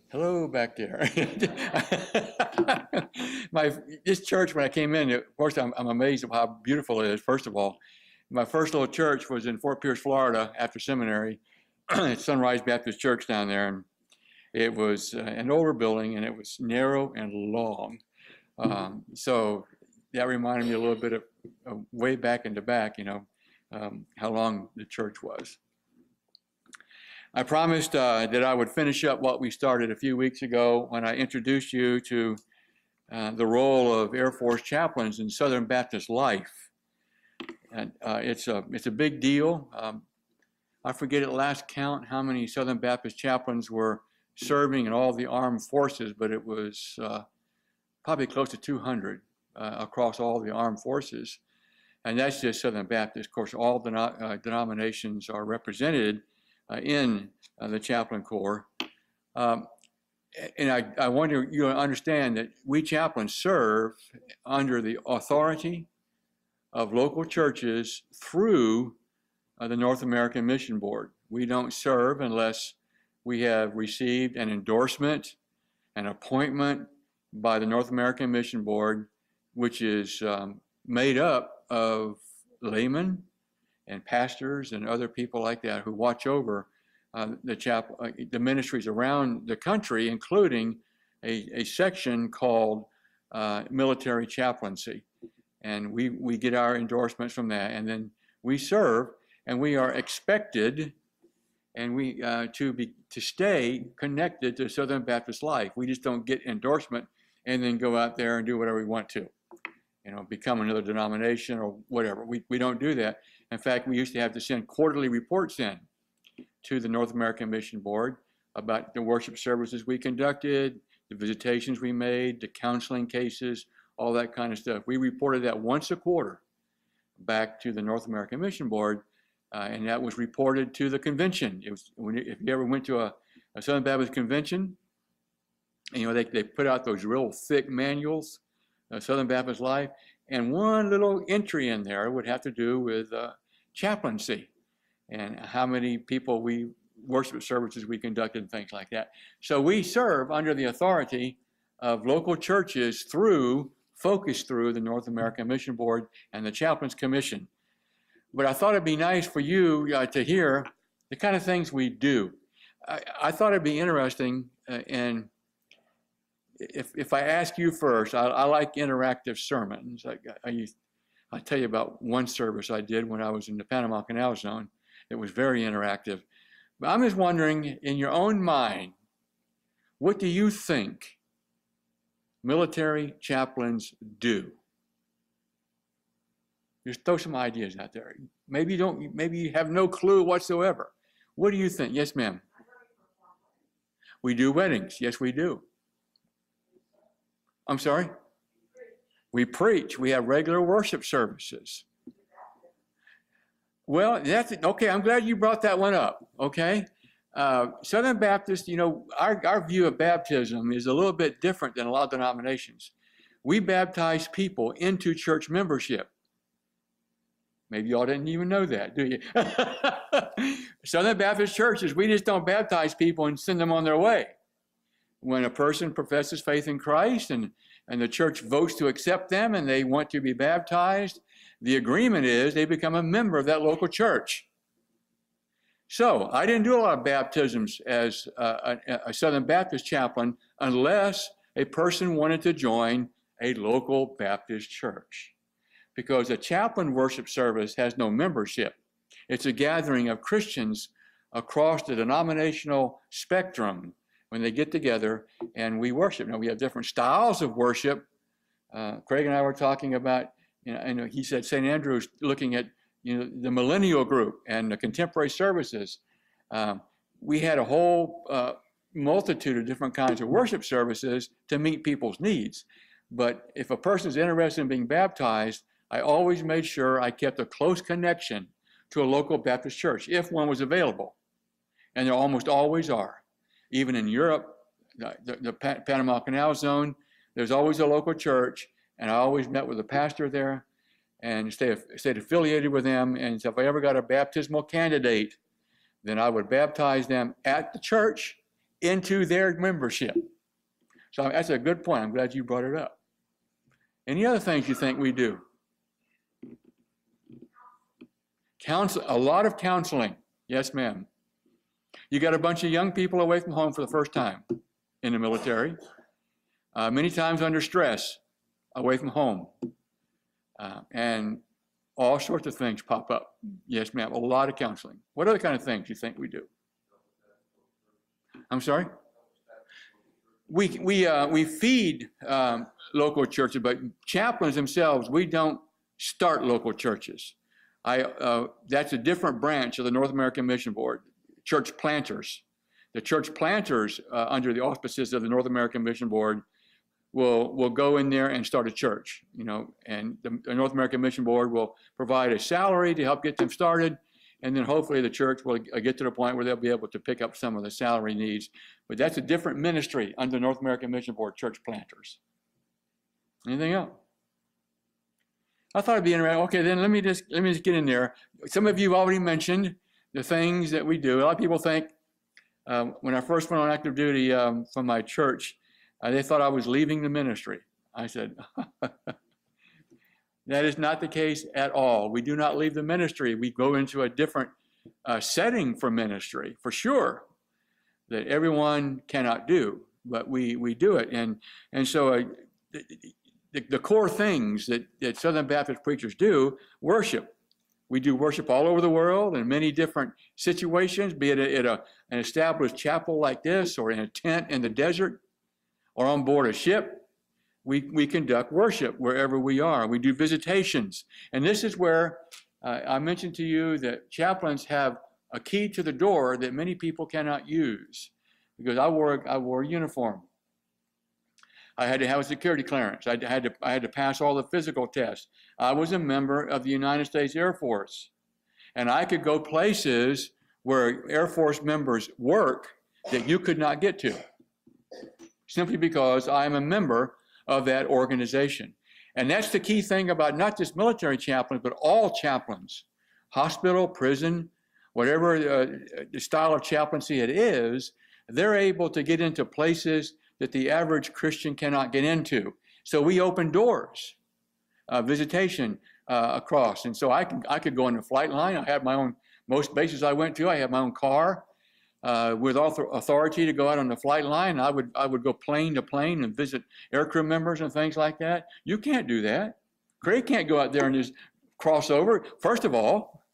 Hello back there. This church, when I came in, of course, I'm amazed at how beautiful it is. First of all, my first little church was in Fort Pierce, Florida, after seminary. It's Sunrise Baptist Church down there, and it was an older building, and it was narrow and long. So that reminded me a little bit of way back in the back, how long the church was. I promised that I would finish up what we started a few weeks ago when I introduced you to the role of Air Force chaplains in Southern Baptist life. And it's a big deal. I forget at last count how many Southern Baptist chaplains were serving in all the armed forces, but it was probably close to 200 across all the armed forces. And that's just Southern Baptist. Of course, all denominations are represented in the chaplain corps. And I want you to understand that we chaplains serve under the authority of local churches through the North American Mission Board. We don't serve unless we have received an endorsement, an appointment by the North American Mission Board, which is made up of laymen and pastors and other people like that who watch over the ministries around the country, including a section called military chaplaincy. And we get our endorsements from that, and then we serve, and we are expected and we to stay connected to Southern Baptist life. We just don't get endorsement and then go out there and do whatever we want to, become another denomination or whatever. We don't do that. In fact, we used to have to send quarterly reports in to the North American Mission Board about the worship services we conducted, the visitations we made, the counseling cases, all that kind of stuff. We reported that once a quarter back to the North American Mission Board, and that was reported to the convention. It was, if you ever went to a Southern Baptist convention, they put out those real thick manuals, Southern Baptist Life, and one little entry in there would have to do with chaplaincy and how many people worship services we conducted and things like that. So we serve under the authority of local churches focused through the North American Mission Board and the Chaplains Commission. But I thought it'd be nice for you to hear the kind of things we do. I thought it'd be interesting, and if I ask you first, I like interactive sermons. I'll tell you about one service I did when I was in the Panama Canal Zone. It was very interactive. But I'm just wondering, in your own mind, what do you think military chaplains do? Just throw some ideas out there. Maybe you have no clue whatsoever. What do you think? Yes, ma'am. We do weddings. Yes, we do. I'm sorry? We preach. We have regular worship services. Well, that's okay. I'm glad you brought that one up. Okay. Southern Baptist, our view of baptism is a little bit different than a lot of denominations. We baptize people into church membership. Maybe y'all didn't even know that, do you? Southern Baptist churches, we just don't baptize people and send them on their way. When a person professes faith in Christ and the church votes to accept them and they want to be baptized, the agreement is they become a member of that local church. So I didn't do a lot of baptisms as a Southern Baptist chaplain unless a person wanted to join a local Baptist church. Because a chaplain worship service has no membership. It's a gathering of Christians across the denominational spectrum when they get together and we worship. Now, we have different styles of worship. Craig and I were talking about, and he said St. Andrew's looking at, the millennial group and the contemporary services. We had a whole multitude of different kinds of worship services to meet people's needs. But if a person is interested in being baptized, I always made sure I kept a close connection to a local Baptist church if one was available. And there almost always are. Even in Europe, the Panama Canal Zone, there's always a local church, and I always met with a pastor there and stayed affiliated with them. And so if I ever got a baptismal candidate, then I would baptize them at the church into their membership. So that's a good point. I'm glad you brought it up. Any other things you think we do? A lot of counseling. Yes, ma'am. You got a bunch of young people away from home for the first time in the military, many times under stress, away from home, and all sorts of things pop up. Yes, ma'am. A lot of counseling. What other kind of things do you think we do? I'm sorry? We feed local churches, but chaplains themselves, we don't start local churches. That's a different branch of the North American Mission Board, church planters. The church planters, under the auspices of the North American Mission Board, will go in there and start a church, and the North American Mission Board will provide a salary to help get them started, and then hopefully the church will get to the point where they'll be able to pick up some of the salary needs. But that's a different ministry under the North American Mission Board, church planters. Anything else? I thought it'd be interesting. Okay, then let me just get in there. Some of you already mentioned the things that we do. A lot of people think when I first went on active duty from my church, they thought I was leaving the ministry. I said, that is not the case at all. We do not leave the ministry. We go into a different setting for ministry, for sure, that everyone cannot do, but we do it. And so the core things that Southern Baptist preachers do, worship. We do worship all over the world in many different situations, be it at an established chapel like this, or in a tent in the desert, or on board a ship. We conduct worship wherever we are. We do visitations. And this is where I mentioned to you that chaplains have a key to the door that many people cannot use, because I wore a uniform. I had to have a security clearance. I had to pass all the physical tests. I was a member of the United States Air Force, and I could go places where Air Force members work that you could not get to, simply because I'm a member of that organization. And that's the key thing about not just military chaplains, but all chaplains, hospital, prison, whatever the style of chaplaincy it is, they're able to get into places that the average Christian cannot get into. So we open doors, visitation across. And so I could go on the flight line. I had my own, most bases I went to, I had my own car with authority to go out on the flight line. I would go plane to plane and visit aircrew members and things like that. You can't do that. Craig can't go out there and just cross over. First of all,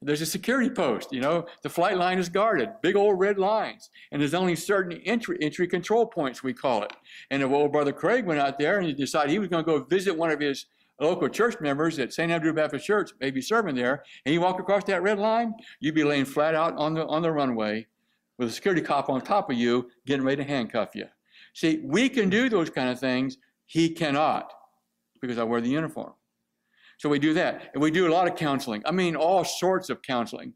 there's a security post, the flight line is guarded, big old red lines, and there's only certain entry control points, we call it. And if old brother Craig went out there and he decided he was going to go visit one of his local church members at St. Andrew Baptist Church, maybe serving there, and he walked across that red line, you'd be laying flat out on the runway with a security cop on top of you, getting ready to handcuff you. See, we can do those kind of things. He cannot, because I wear the uniform. So we do that. And we do a lot of counseling. I mean, all sorts of counseling.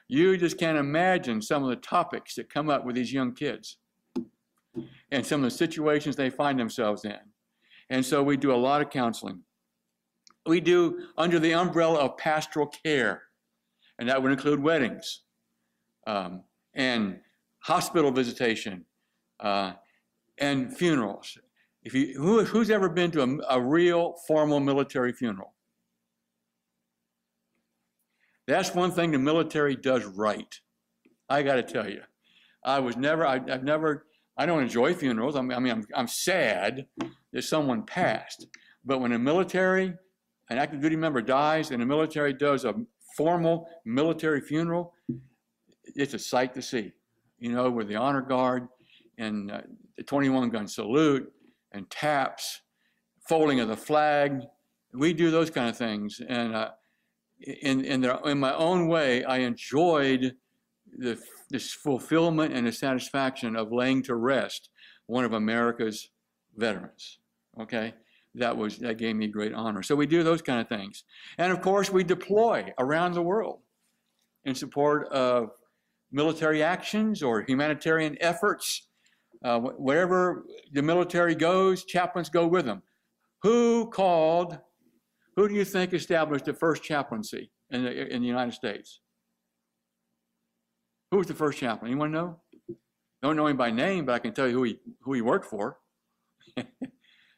You just can't imagine some of the topics that come up with these young kids and some of the situations they find themselves in. And so we do a lot of counseling. We do under the umbrella of pastoral care, and that would include weddings and hospital visitation and funerals. Who's ever been to a real formal military funeral? That's one thing the military does right. I got to tell you, I don't enjoy funerals. I'm sad that someone passed. But when an active duty member dies and the military does a formal military funeral, it's a sight to see. With the honor guard and the 21-gun salute, and taps, folding of the flag. We do those kind of things. And in my own way, I enjoyed this fulfillment and the satisfaction of laying to rest one of America's veterans. Okay? That gave me great honor. So we do those kind of things. And of course, we deploy around the world in support of military actions or humanitarian efforts. Wherever the military goes, chaplains go with them. Who do you think established the first chaplaincy in the United States? Who was the first chaplain? Anyone know? Don't know him by name, but I can tell you who he worked for.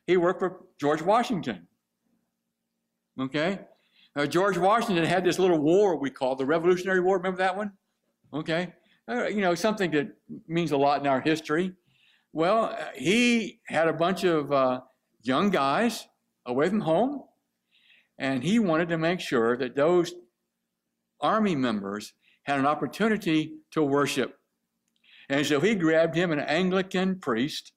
He worked for George Washington. Okay? George Washington had this little war we call the Revolutionary War. Remember that one? Okay? Something that means a lot in our history. Well, he had a bunch of young guys away from home, and he wanted to make sure that those army members had an opportunity to worship. And so he grabbed him an Anglican priest,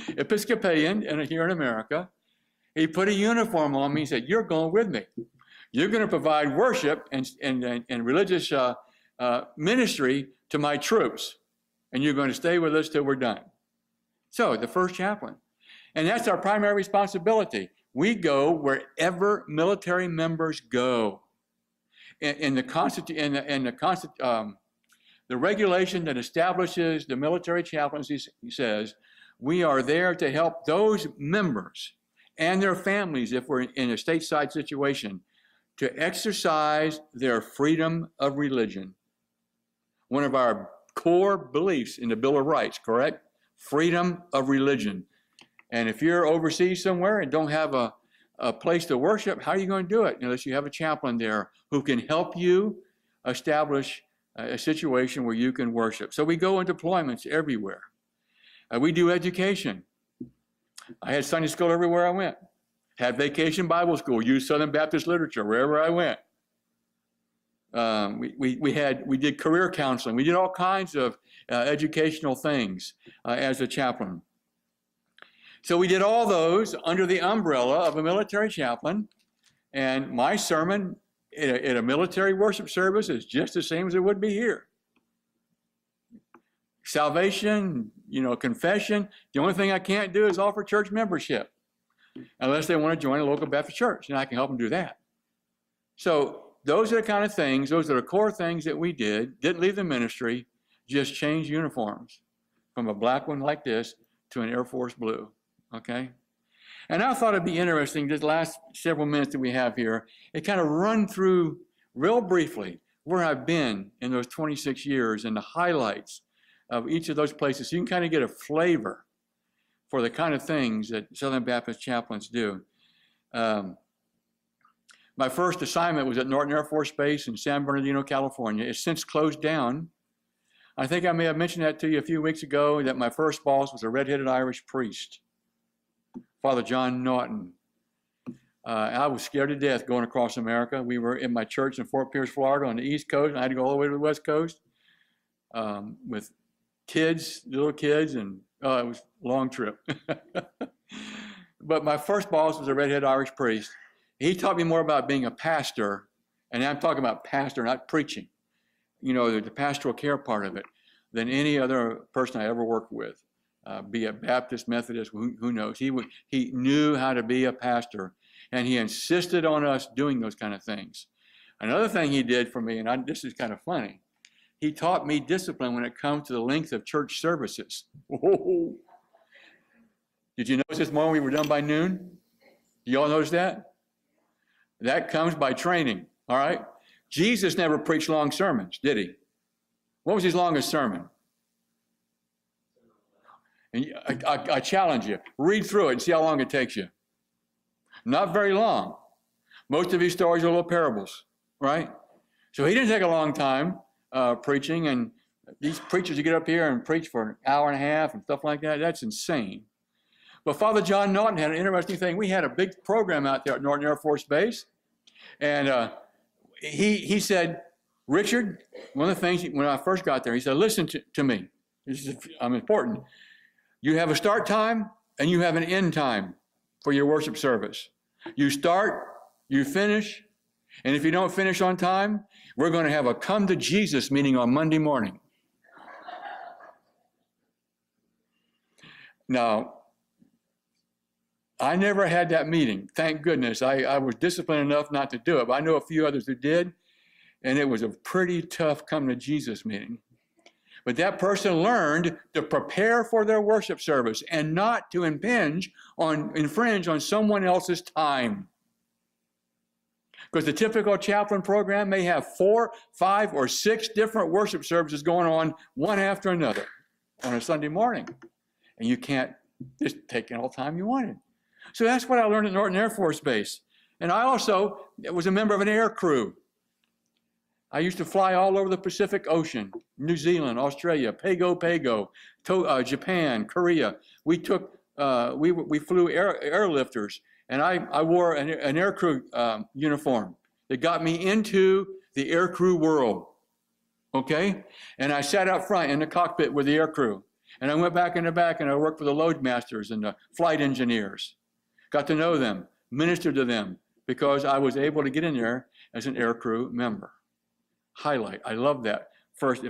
Episcopalian here in America. He put a uniform on me. He said, "You're going with me. You're going to provide worship and religious ministry to my troops. And you're going to stay with us till we're done." So the first chaplain. And that's our primary responsibility. We go wherever military members go. The regulation that establishes the military chaplains, he says, we are there to help those members and their families, if we're in a stateside situation, to exercise their freedom of religion. One of our core beliefs in the Bill of Rights, correct? Freedom of religion. And if you're overseas somewhere and don't have a place to worship, how are you going to do it unless you have a chaplain there who can help you establish a situation where you can worship? So we go on deployments everywhere. We do education. I had Sunday school everywhere I went. Had vacation Bible school, used Southern Baptist literature wherever I went. We did career counseling. We did all kinds of educational things as a chaplain. So we did all those under the umbrella of a military chaplain. And my sermon at a military worship service is just the same as it would be here. Salvation, confession. The only thing I can't do is offer church membership unless they want to join a local Baptist church, and I can help them do that. So those are the kind of things, those are the core things that we did. Didn't leave the ministry, just changed uniforms from a black one like this to an Air Force blue, okay? And I thought it'd be interesting, this last several minutes that we have here, it kind of run through real briefly where I've been in those 26 years and the highlights of each of those places. So you can kind of get a flavor for the kind of things that Southern Baptist chaplains do. My first assignment was at Norton Air Force Base in San Bernardino, California. It's since closed down. I think I may have mentioned that to you a few weeks ago, that my first boss was a red-headed Irish priest, Father John Norton. I was scared to death going across America. We were in my church in Fort Pierce, Florida on the East Coast, and I had to go all the way to the West Coast with kids, little kids, and it was a long trip. But my first boss was a red-headed Irish priest. He taught me more about being a pastor, and I'm talking about pastor, not preaching, the pastoral care part of it, than any other person I ever worked with, be it Baptist, Methodist, who knows. He knew how to be a pastor, and he insisted on us doing those kind of things. Another thing he did for me, and this is kind of funny, he taught me discipline when it comes to the length of church services. Oh. Did you notice this morning we were done by noon? Do you all notice that? That comes by training, all right? Jesus never preached long sermons, did he? What was his longest sermon? And I challenge you, read through it and see how long it takes you. Not very long. Most of his stories are little parables, right? So he didn't take a long time preaching, and these preachers who get up here and preach for an hour and a half and stuff like that, that's insane. But Father John Norton had an interesting thing. We had a big program out there at Norton Air Force Base, and he said, Richard, one of the things, when I first got there, he said, listen to me. I'm important. You have a start time and you have an end time for your worship service. You start, you finish, and if you don't finish on time, we're going to have a come to Jesus meeting on Monday morning. Now, I never had that meeting. Thank goodness. I was disciplined enough not to do it, but I know a few others who did, and it was a pretty tough come to Jesus meeting. But that person learned to prepare for their worship service and not to infringe on someone else's time. Because the typical chaplain program may have 4, 5, or 6 different worship services going on, one after another. on a Sunday morning. And you can't just take it all the time you wanted. So that's what I learned at Norton Air Force Base. And I also was a member of an air crew. I used to fly all over the Pacific Ocean, New Zealand, Australia, Pago, Japan, Korea. We flew airlifters, and I wore an air crew uniform that got me into the air crew world, okay? And I sat out front in the cockpit with the air crew. And I went back in the back and I worked for the load masters and the flight engineers. Got to know them, ministered to them, because I was able to get in there as an air crew member. Highlight, I love that,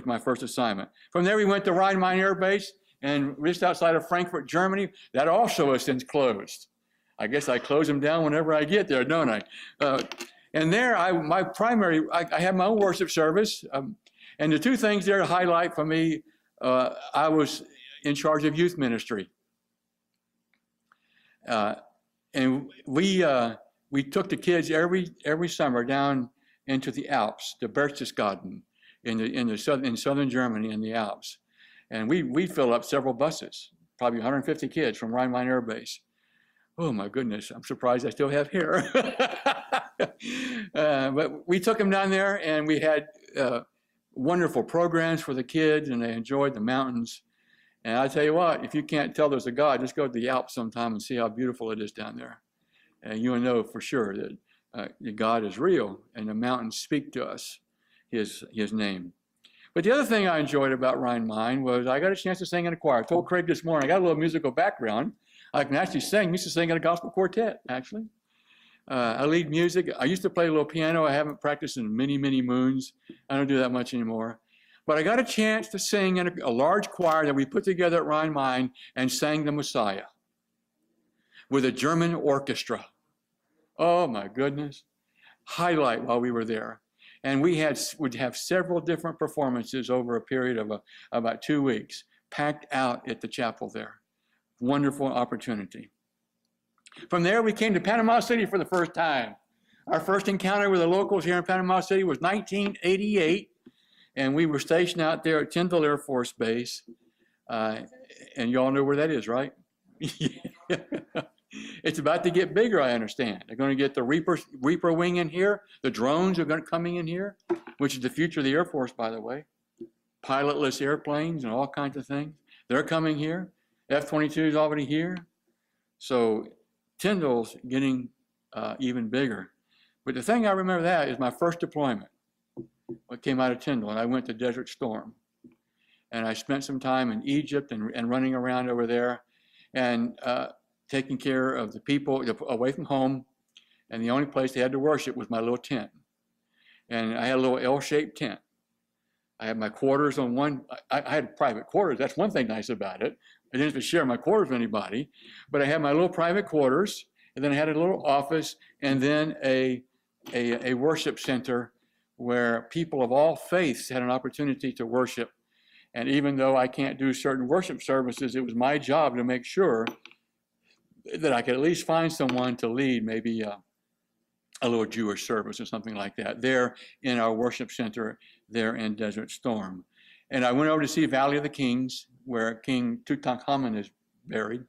my first assignment. From there we went to Rhein-Main Air Base, and just outside of Frankfurt, Germany. That also has since closed. I guess I close them down whenever I get there, don't I? And there, I had my own worship service. And the two things there to highlight for me, I was in charge of youth ministry. And we took the kids every summer down into the Alps, the Berchtesgaden, in southern Germany in the Alps. And we'd fill up several buses, probably 150 kids from Rhein-Main Air Base. Oh my goodness, I'm surprised I still have hair. But we took them down there, and we had wonderful programs for the kids, and they enjoyed the mountains. And I tell you what, if you can't tell there's a God, just go to the Alps sometime and see how beautiful it is down there. And you'll know for sure that God is real, and the mountains speak to us his name. But the other thing I enjoyed about Rhein-Main was I got a chance to sing in a choir. I told Craig this morning, I got a little musical background. I can actually sing. I used to sing in a gospel quartet, actually. I lead music. I used to play a little piano. I haven't practiced in many, many moons. I don't do that much anymore. But I got a chance to sing in a large choir that we put together at Rhein-Main and sang the Messiah with a German orchestra. Oh my goodness. Highlight while we were there. And would have several different performances over a period of about 2 weeks, packed out at the chapel there. Wonderful opportunity. From there, we came to Panama City for the first time. Our first encounter with the locals here in Panama City was 1988, and we were stationed out there at Tyndall Air Force Base. And you all know where that is, right? It's about to get bigger, I understand. They're going to get the Reaper wing in here. The drones are coming in here, which is the future of the Air Force, by the way. Pilotless airplanes and all kinds of things. They're coming here. F-22 is already here. So Tyndall's getting even bigger. But the thing I remember that is my first deployment. What came out of Tyndall, and I went to Desert Storm. And I spent some time in Egypt and running around over there. And taking care of the people away from home, and the only place they had to worship was my little tent. And I had a little L-shaped tent. I had my quarters on one. I had private quarters. That's one thing nice about it. I didn't have to share my quarters with anybody, but I had my little private quarters, and then I had a little office, and then a worship center where people of all faiths had an opportunity to worship. And even though I can't do certain worship services, it was my job to make sure that I could at least find someone to lead maybe a little Jewish service or something like that there in our worship center there in Desert Storm. And I went over to see Valley of the Kings, where King Tutankhamun is buried.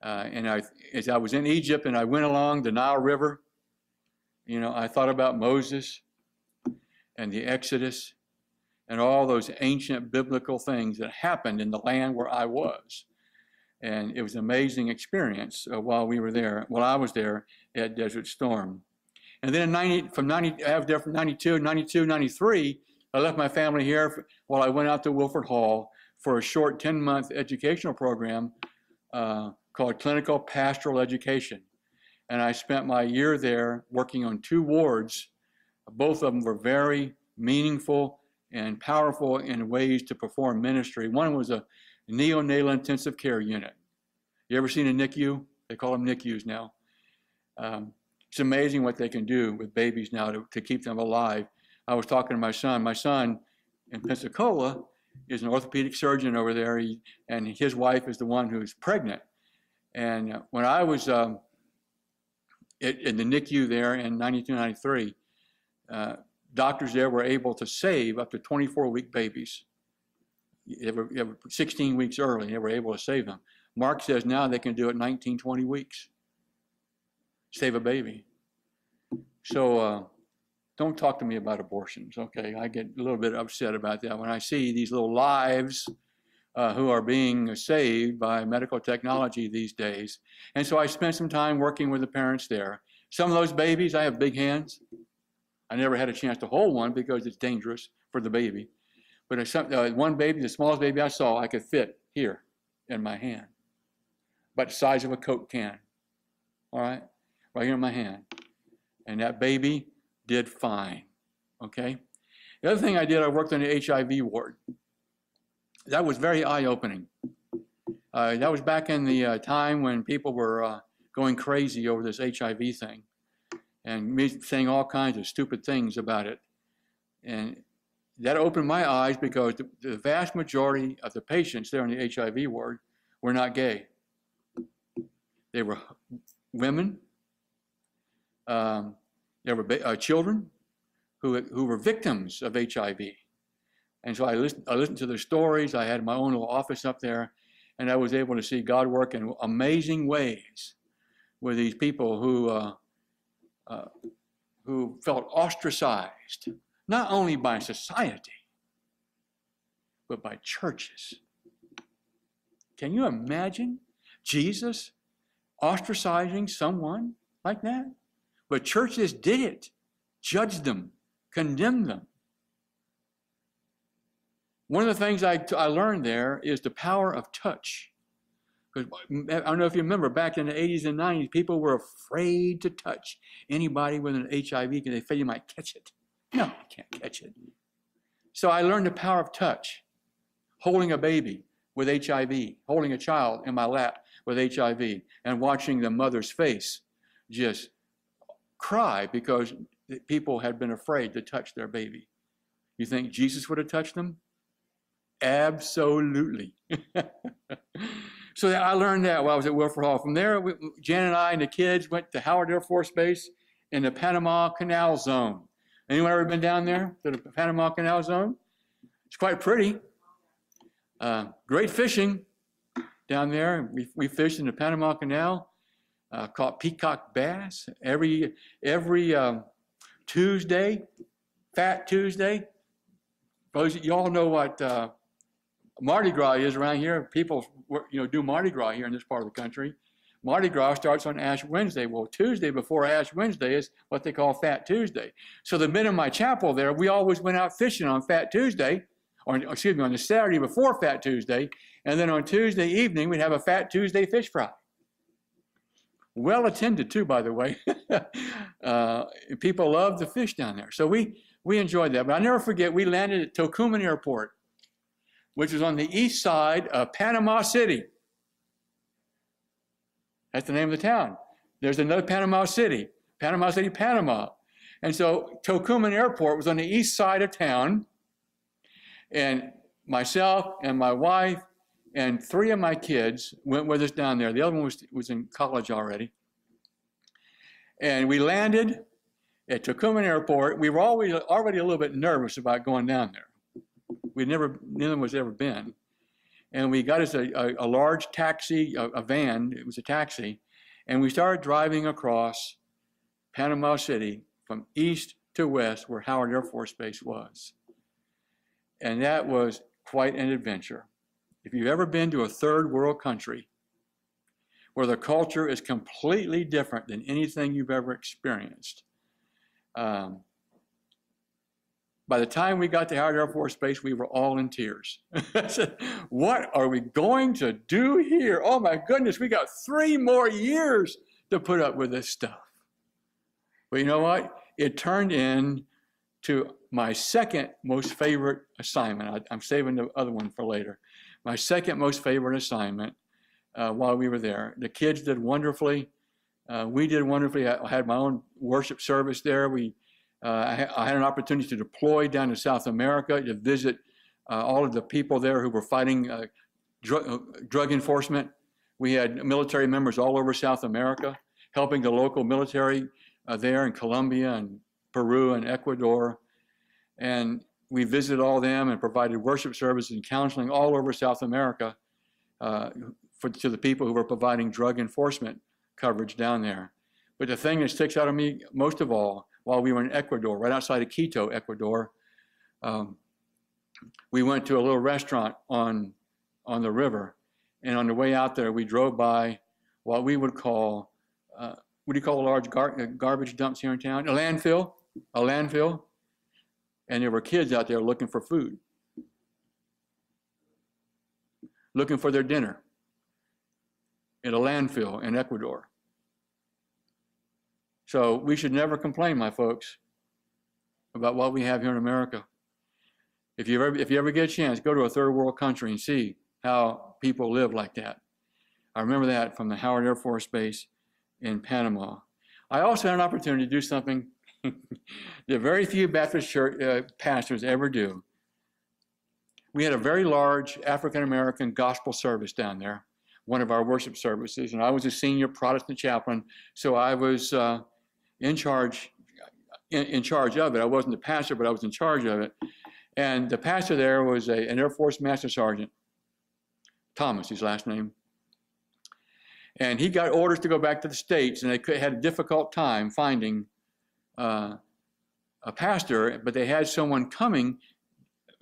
And as I was in Egypt and I went along the Nile River, you know, I thought about Moses and the Exodus and all those ancient biblical things that happened in the land where I was. And it was an amazing experience while I was there at Desert Storm. And then I was there from 92, 93, I left my family here while I went out to Wilford Hall for a short 10-month educational program called Clinical Pastoral Education. And I spent my year there working on 2 wards. Both of them were very meaningful and powerful in ways to perform ministry. One was a neonatal intensive care unit. You ever seen a NICU? They call them NICUs now. It's amazing what they can do with babies now to keep them alive. I was talking to my son. My son in Pensacola is an orthopedic surgeon over there, and his wife is the one who's pregnant. And when I was in the NICU there in 92, 93, doctors there were able to save up to 24-week babies. They were 16 weeks early. They were able to save them. Mark says now they can do it 19, 20 weeks. Save a baby. So don't talk to me about abortions, okay? I get a little bit upset about that when I see these little lives who are being saved by medical technology these days. And so I spent some time working with the parents there. Some of those babies, I have big hands. I never had a chance to hold one because it's dangerous for the baby. But one baby, the smallest baby I saw, I could fit here in my hand. About the size of a Coke can. All right? Right here in my hand. And that baby did fine. Okay? The other thing I did, I worked on the HIV ward. That was very eye-opening. That was back in the time when people were going crazy over this HIV thing and me saying all kinds of stupid things about it. And that opened my eyes because the vast majority of the patients there in the HIV ward were not gay. They were women. There were children who were victims of HIV. And so I listened to their stories. I had my own little office up there, and I was able to see God work in amazing ways with these people who felt ostracized, not only by society, but by churches. Can you imagine Jesus ostracizing someone like that? But churches did it, judged them, condemned them. One of the things I learned there is the power of touch. Because I don't know if you remember, back in the 80s and 90s, people were afraid to touch anybody with an HIV because they felt you might catch it. No, you can't catch it. So I learned the power of touch. Holding a baby with HIV, holding a child in my lap with HIV, and watching the mother's face just cry because people had been afraid to touch their baby. You think Jesus would have touched them? Absolutely. So I learned that while I was at Wilford Hall. From there, Jan and I and the kids went to Howard Air Force Base in the Panama Canal Zone. Anyone ever been down there to the Panama Canal Zone? It's quite pretty. Great fishing down there. We fished in the Panama Canal, caught peacock bass every Tuesday, Fat Tuesday. You all know what Mardi Gras is around here. People, do Mardi Gras here in this part of the country. Mardi Gras starts on Ash Wednesday. Well, Tuesday before Ash Wednesday is what they call Fat Tuesday. So the men in my chapel there, we always went out fishing on Fat Tuesday, on the Saturday before Fat Tuesday, and then on Tuesday evening we'd have a Fat Tuesday fish fry. Well attended too, by the way. People love the fish down there. So we enjoyed that. But I'll never forget, we landed at Tocumen Airport, which is on the east side of Panama City. That's the name of the town. There's another Panama City, Panama. And so Tocumen Airport was on the east side of town. And myself and my wife and 3 of my kids went with us down there. The other one was in college already. And we landed at Tocumen Airport. We were already a little bit nervous about going down there. Neither of us ever been. And we got us a large taxi, a van. It was a taxi. And we started driving across Panama City from east to west where Howard Air Force Base was. And that was quite an adventure. If you've ever been to a third world country where the culture is completely different than anything you've ever experienced, by the time we got to Howard Air Force Base, we were all in tears. I said, what are we going to do here? Oh my goodness, we got 3 more years to put up with this stuff. But you know what? It turned into my second most favorite assignment. I'm saving the other one for later. My second most favorite assignment while we were there. The kids did wonderfully. We did wonderfully. I had my own worship service there. I had an opportunity to deploy down to South America to visit all of the people there who were fighting drug enforcement. We had military members all over South America, helping the local military there in Colombia and Peru and Ecuador. And we visited all of them and provided worship services and counseling all over South America to the people who were providing drug enforcement coverage down there. But the thing that sticks out of me most of all, while we were in Ecuador, right outside of Quito, Ecuador, we went to a little restaurant on the river, and on the way out there, we drove by what we would call, what do you call a large garbage dumps here in town? A landfill, and there were kids out there looking for food, looking for their dinner in a landfill in Ecuador. So we should never complain, my folks, about what we have here in America. If you ever get a chance, go to a third world country and see how people live like that. I remember that from the Howard Air Force Base in Panama. I also had an opportunity to do something that very few Baptist church pastors ever do. We had a very large African-American gospel service down there, one of our worship services, and I was a senior Protestant chaplain, so I was in charge of it. I wasn't the pastor, but I was in charge of it. And the pastor there was an Air Force Master Sergeant, Thomas, his last name. And he got orders to go back to the States, and they had a difficult time finding a pastor, but they had someone coming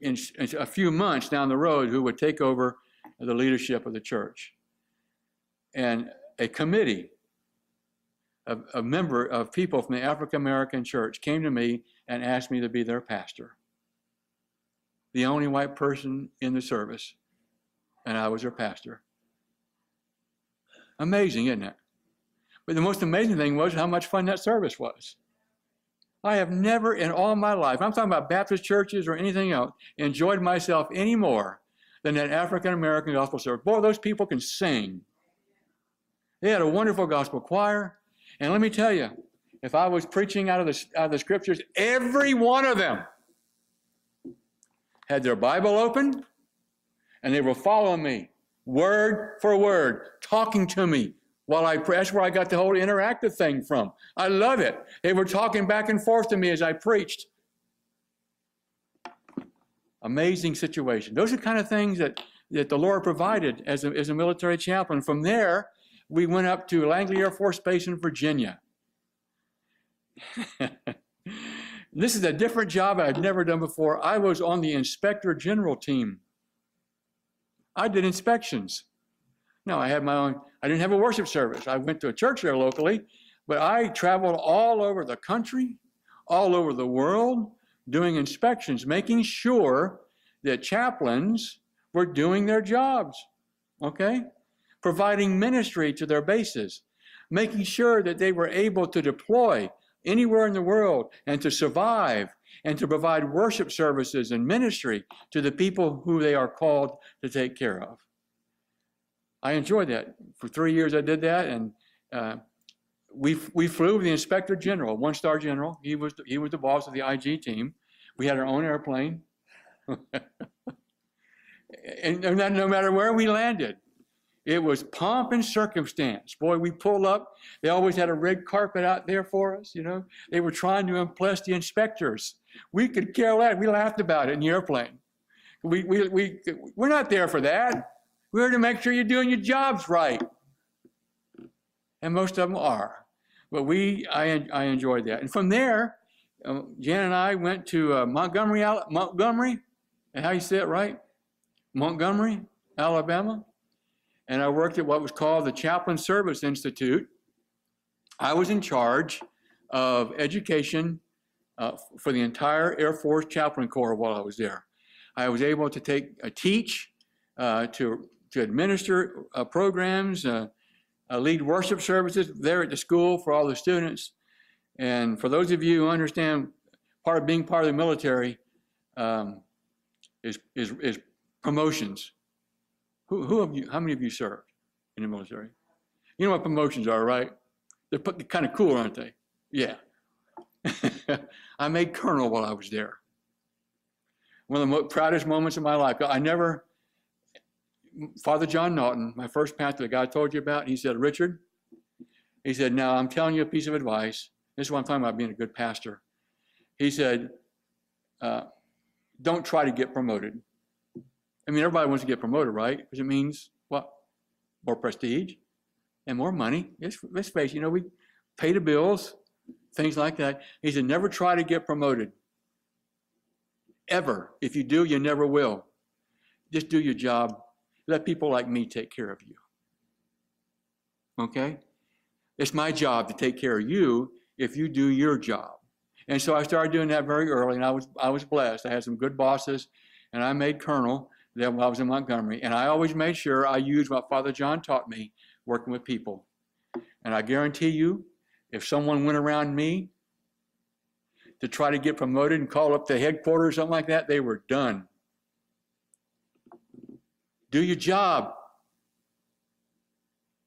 in a few months down the road who would take over the leadership of the church. And a committee, a member of people from the African American church came to me and asked me to be their pastor. The only white person in the service, and I was their pastor. Amazing, isn't it? But the most amazing thing was how much fun that service was. I have never in all my life, I'm talking about Baptist churches or anything else, enjoyed myself any more than that African American gospel service. Boy, those people can sing. They had a wonderful gospel choir. And let me tell you, if I was preaching out of the scriptures, every one of them had their Bible open, and they were following me, word for word, talking to me while I pray. That's where I got the whole interactive thing from. I love it. They were talking back and forth to me as I preached. Amazing situation. Those are the kind of things that the Lord provided as a military chaplain. From there, we went up to Langley Air Force Base in Virginia. This is a different job I'd never done before. I was on the Inspector General team. I did inspections. No, I had my own, I didn't have a worship service. I went to a church there locally, but I traveled all over the country, all over the world, doing inspections, making sure that chaplains were doing their jobs, okay? Providing ministry to their bases, making sure that they were able to deploy anywhere in the world and to survive and to provide worship services and ministry to the people who they are called to take care of. I enjoyed that. For 3 years I did that, and we flew with the Inspector General, one-star general. He was the boss of the IG team. We had our own airplane. and no matter where we landed, it was pomp and circumstance. Boy, we pulled up. They always had a red carpet out there for us, you know. They were trying to impress the inspectors. We could care less. We laughed about it in the airplane. We're not there for that. We're here to make sure you're doing your jobs right. And most of them are. But I enjoyed that. And from there, Jan and I went to Montgomery, and how you say it right? Montgomery, Alabama. And I worked at what was called the Chaplain Service Institute. I was in charge of education for the entire Air Force Chaplain Corps while I was there. I was able to teach, to administer programs, lead worship services there at the school for all the students. And for those of you who understand, being part of the military is promotions. How many of you served in the military? You know what promotions are, right? They're kind of cool, aren't they? Yeah. I made colonel while I was there. One of the proudest moments of my life. Father John Naughton, my first pastor, the guy I told you about, he said, Richard, he said, now I'm telling you a piece of advice. This is what I'm talking about being a good pastor. He said, don't try to get promoted. I mean, everybody wants to get promoted, right? Because it means what? More prestige and more money. Let's face it, we pay the bills, things like that. He said, never try to get promoted. Ever. If you do, you never will. Just do your job. Let people like me take care of you. Okay? It's my job to take care of you if you do your job. And so I started doing that very early, and I was blessed. I had some good bosses, and I made colonel then when I was in Montgomery. And I always made sure I used what Father John taught me working with people. And I guarantee you, if someone went around me to try to get promoted and call up the headquarters or something like that, they were done. Do your job.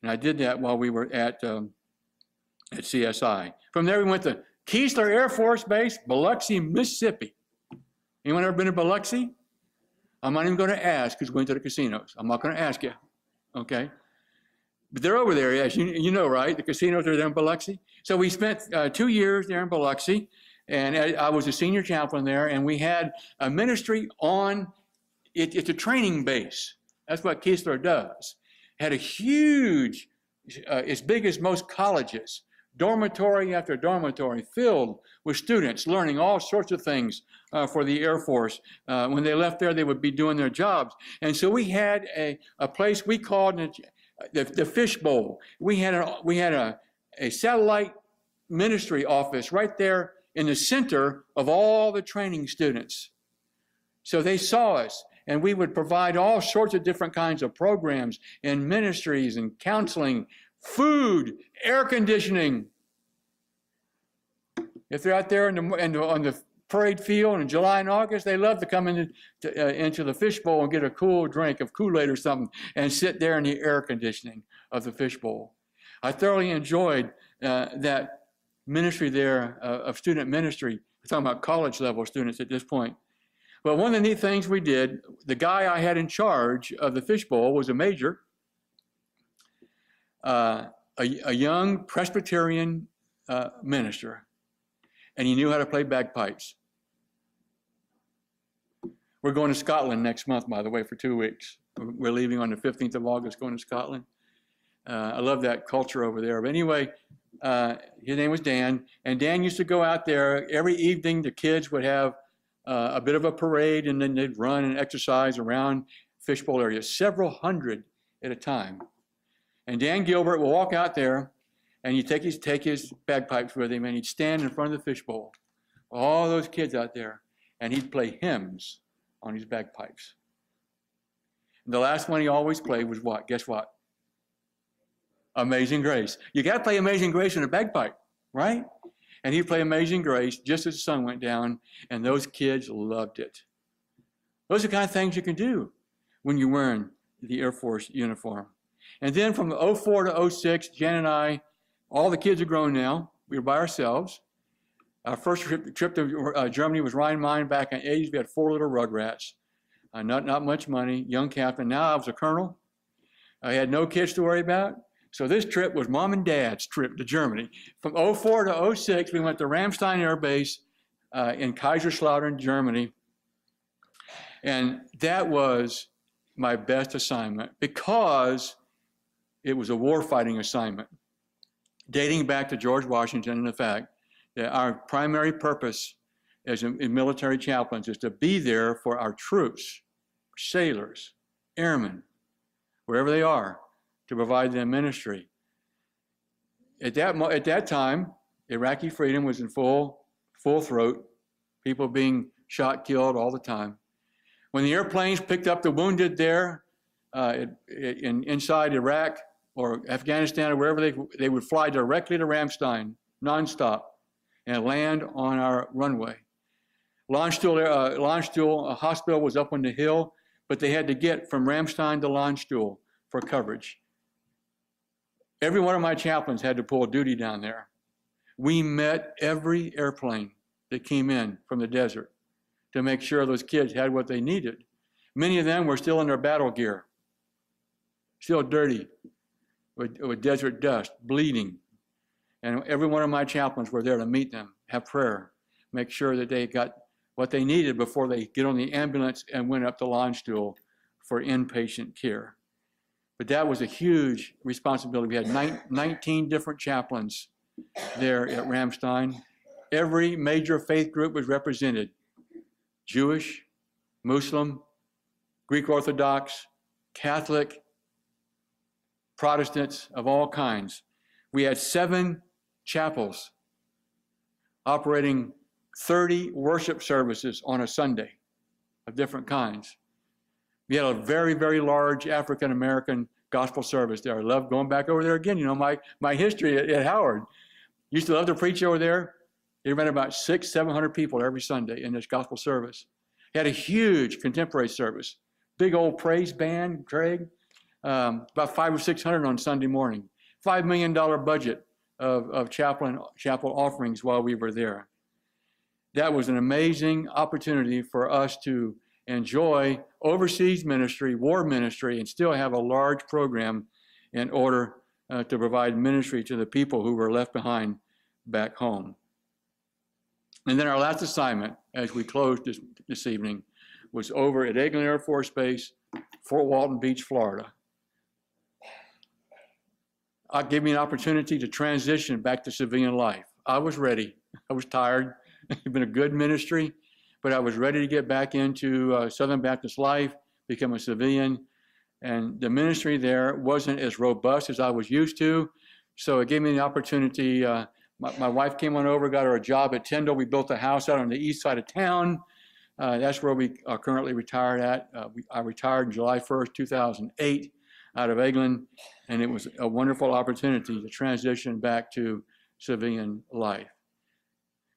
And I did that while we were at CSI. From there, we went to Keesler Air Force Base, Biloxi, Mississippi. Anyone ever been to Biloxi? I'm not even going to ask because we went to the casinos. I'm not going to ask you, okay? But they're over there, yes, you know, right? The casinos are there in Biloxi. So we spent 2 years there in Biloxi, and I was a senior chaplain there, and we had a ministry on, it's a training base. That's what Keesler does. Had a huge, as big as most colleges, dormitory after dormitory filled with students learning all sorts of things for the Air Force. When they left there, they would be doing their jobs. And so we had a place we called the Fishbowl. We had a satellite ministry office right there in the center of all the training students. So they saw us. And we would provide all sorts of different kinds of programs and ministries and counseling, food, air conditioning. If they're out there on the parade field in July and August, they love to come into the fishbowl and get a cool drink of Kool-Aid or something and sit there in the air conditioning of the fishbowl. I thoroughly enjoyed that ministry there of student ministry. We're talking about college level students at this point. But one of the neat things we did, the guy I had in charge of the fishbowl was a major, a young Presbyterian minister, and he knew how to play bagpipes. We're going to Scotland next month, by the way, for 2 weeks. We're leaving on the 15th of August, going to Scotland. I love that culture over there. But anyway, his name was Dan, and Dan used to go out there every evening. The kids would have a bit of a parade, and then they'd run and exercise around fishbowl area, several hundred at a time. And Dan Gilbert will walk out there, and he'd take his bagpipes with him, and he'd stand in front of the fishbowl, all those kids out there, and he'd play hymns on his bagpipes. And the last one he always played was what? Guess what? Amazing Grace. You got to play Amazing Grace on a bagpipe, right? And he'd play Amazing Grace just as the sun went down, and those kids loved it. Those are the kind of things you can do when you're wearing the Air Force uniform. And then from 04 to 06, Jan and I, all the kids are grown now. We were by ourselves. Our first trip to Germany was Rhine-Main back in the 80s. We had 4 little rugrats. Not much money, young captain. Now I was a colonel. I had no kids to worry about. So this trip was Mom and Dad's trip to Germany. From 04 to 06, we went to Ramstein Air Base in Kaiserslautern, Germany. And that was my best assignment because it was a war-fighting assignment, dating back to George Washington and the fact that our primary purpose as military chaplains is to be there for our troops, sailors, airmen, wherever they are, to provide them ministry. At that time, Iraqi freedom was in full throat, people being shot, killed all the time. When the airplanes picked up the wounded there inside Iraq or Afghanistan or wherever they would fly directly to Ramstein, nonstop, and land on our runway. Landstuhl hospital was up on the hill, but they had to get from Ramstein to Landstuhl for coverage. Every one of my chaplains had to pull duty down there. We met every airplane that came in from the desert to make sure those kids had what they needed. Many of them were still in their battle gear, still dirty, with desert dust, bleeding. And every one of my chaplains were there to meet them, have prayer, make sure that they got what they needed before they get on the ambulance and went up to Landstuhl for inpatient care. But that was a huge responsibility. We had 19 different chaplains there at Ramstein. Every major faith group was represented: Jewish, Muslim, Greek Orthodox, Catholic, Protestants of all kinds. We had 7 chapels operating 30 worship services on a Sunday of different kinds. We had a very, very large African-American gospel service there. I love going back over there again. You know, my history at Howard. Used to love to preach over there. They ran about 600-700 people every Sunday in this gospel service. Had a huge contemporary service. Big old praise band, Craig. About 500 or 600 on Sunday morning. $5 million budget of chapel offerings while we were there. That was an amazing opportunity for us to enjoy overseas ministry, war ministry, and still have a large program in order to provide ministry to the people who were left behind back home. And then our last assignment, as we closed this evening, was over at Eglin Air Force Base, Fort Walton Beach, Florida. It gave me an opportunity to transition back to civilian life. I was ready. I was tired. It's been a good ministry, but I was ready to get back into Southern Baptist life, become a civilian. And the ministry there wasn't as robust as I was used to. So it gave me the opportunity. My wife came on over, got her a job at Tyndall. We built a house out on the east side of town. That's where we are currently retired at. I retired July 1st, 2008 out of Eglin, and it was a wonderful opportunity to transition back to civilian life.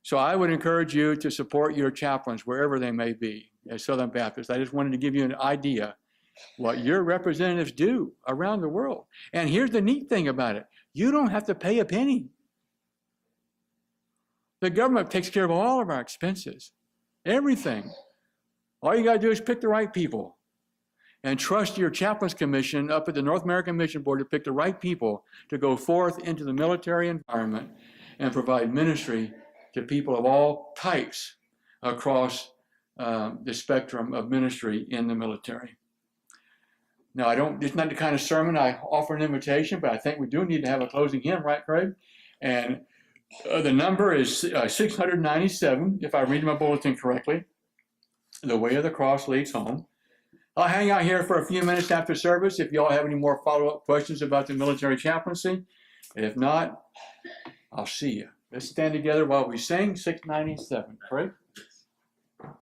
So I would encourage you to support your chaplains wherever they may be as Southern Baptists. I just wanted to give you an idea what your representatives do around the world. And here's the neat thing about it. You don't have to pay a penny. The government takes care of all of our expenses, everything. All you got to do is pick the right people and trust your chaplains commission up at the North American Mission Board to pick the right people to go forth into the military environment and provide ministry to people of all types across the spectrum of ministry in the military. Now, it's not the kind of sermon I offer an invitation, but I think we do need to have a closing hymn, right, Craig? And the number is 697, if I read my bulletin correctly. The Way of the Cross Leads Home. I'll hang out here for a few minutes after service if y'all have any more follow-up questions about the military chaplaincy. If not, I'll see you. Let's stand together while we sing 697. Craig?